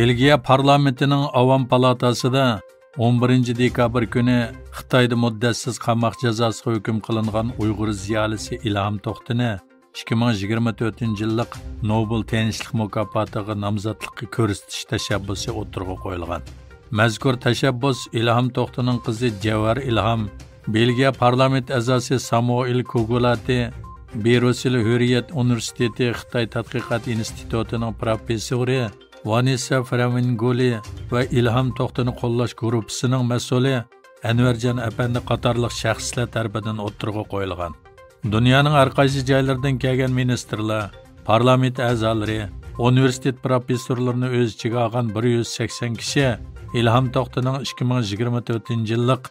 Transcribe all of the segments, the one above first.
Belgiya parlamentining Avam palatasida 11 dekabr kuni Xitoyda muddatsiz qamoq jazosiga hukm qilingan Uyg'ur ziyolisi İlham To'xtini 2024 yillik Nobel tinchlik mukofotiga nomzodlikka ko'rsatish tashabbusi o'tirg'a qo'yilgan. Mazkur tashabbus İlham To'xtining qizi Javvar İlham, Belgiya parlament a'zosi Samuel Kogulati, Berusil Hurriyet Universiteti Xitoy tadqiqot institutining professori Vanessa Framingoli va İlham To'xtini qo'llash guruhining mas'uli Anvarjon Apandi qatorliq shaxslar tomonidan o'tirg'a qo'yilgan. Dunyoning har qaysi joylaridan kelgan ministrlar, parlament a'zolari, universitet professorlarini o'z ichiga olgan 180 kishi İlham To'xtining 2024 yillik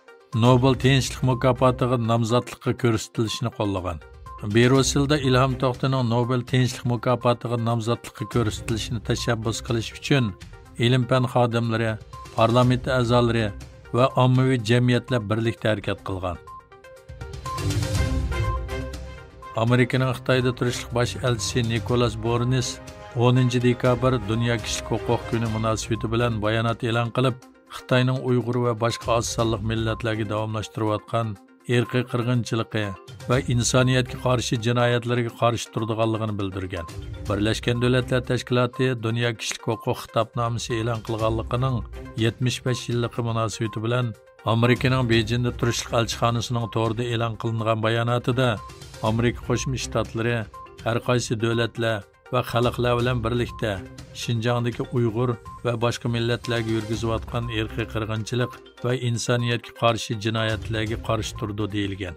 Nobel tinchlik mukofotiga nomzodlikka ko'rsatilishini qo'llagan. Berusilda İlham To'xtining Nobel tinchlik mukofotiga nomzodlikka ko'rsatilishini tashabbus qilish uchun ilm-fan xodimlari, parlament a'zolari va ommaviy jamiyatlar birlikda harakat qilgan. Amerikaning Xitoyda turishlik bosh elchisi Nikolas Bornis 10 dekabr Dunyo kishilik huquq kuni munosabati bilan bayonot e'lon qilib, Xitoyning Uyg'ur va boshqa oz sonli millatlarga davomlashtirayotgan irqiy qirg'inchiligi va insoniyatga qarshi jinoyatlarga qarshi turadiganligini bildirgan. Birlashgan Davlatlar Tashkiloti Dunyo kishilik huquq xitobnomasi e'lon qilganligining 75 yilligi munosabati bilan Amerikaning Bejingda turishlik elchixonasining to'g'rida e'lon qilingan bayonotida Amerika Qo'shma Shtatlari har qaysi davlatlar va xalqlar bilan birlikda Xinjiangdagi Uyg'ur va boshqa millatlarga yurgizayotgan irqiy qirg'inchilik va insoniyatga qarshi jinoyatlarga qarshi turdi deyilgan.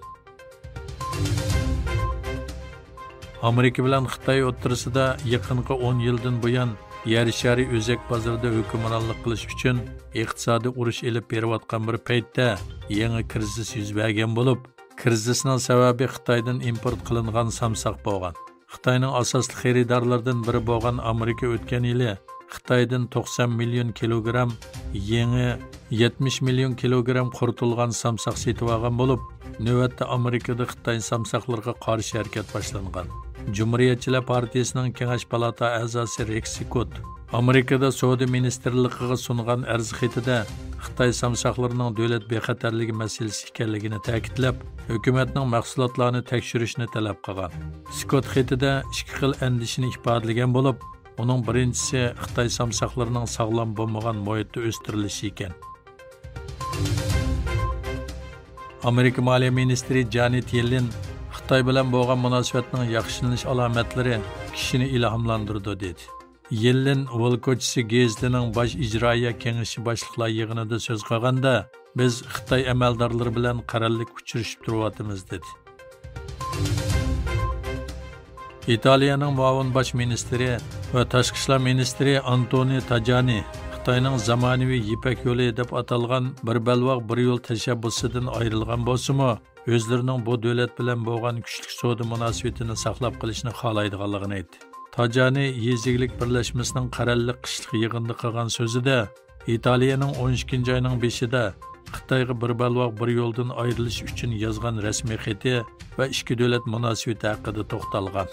Amerika bilan Xitoy o'rtasida yaqinqi 10 yildan buyon yer shari o'zak bozorida hukmronlik qilish uchun iqtisodiy urush elib berayotgan bir paytda yangi krizis yuz bergan bo'lib, krizisning sababi Xitoydan import qilingan samsoq bo'lgan. Xitoyning asosli xaridorlaridan biri bo'lgan Amerika o'tgan yili Xitoydan 90 million kilogramm yangi 70 million kilogramm quritilgan samsoq sotib olgan bo'lib, navbatda Amerikada Xitoy samsoqlarga qarshi harakat boshlangan. Cumhuriyetçiler Partiyasining Kengash palata a'zosi Rex Scott Amerikada Savdo ministrligiga sungan arz xatida Xitoy samsoqlarining davlat bexatarligi masalasi ekanligini ta'kidlab, hukumatning mahsulotlarni tekshirishni talab qilgan. Scott xatida ikki xil andishini ifodalagan bo'lib, uning birinchisi Xitoy samsoqlarining sog'lom bo'lmagan muhitda o'stirilishi ekan. Amerika Moliya ministri Janet Yellen Xitoy bilan bo'lgan munosabatning yaxshilanish alomatlari kishini ilhomlantirdi dedi. Yellen Volkochisi gazetining bosh ijroiya kengashi boshliqlar yig'inida so'z qilganda, biz Xitoy amaldorlari bilan qarorlik uchrashib turyapmiz dedi. Italiyaning muavin bosh ministri va tashqi ishlar ministri Antonio Tajani Xitoyning zamonaviy Ipak yo'li deb atalgan bir balvoq bir yo'l tashabbusidan ayrilgan bo'lsa-mu, o'zlarining bu davlat bilan bo'lgan kuchli savdo munosabatini saqlab qolishni xohlaydiganligini aytdi. Tajani Yezigilik birlashmasining qarorliq qishliq yig'inida qilgan so'zida Italiyaning 12 oyning 5-ida Xitoyga bir balvoq bir yo'ldan ayrilish uchun yozgan rasmiy xati va ikki davlat munosabati haqida to'xtalgan.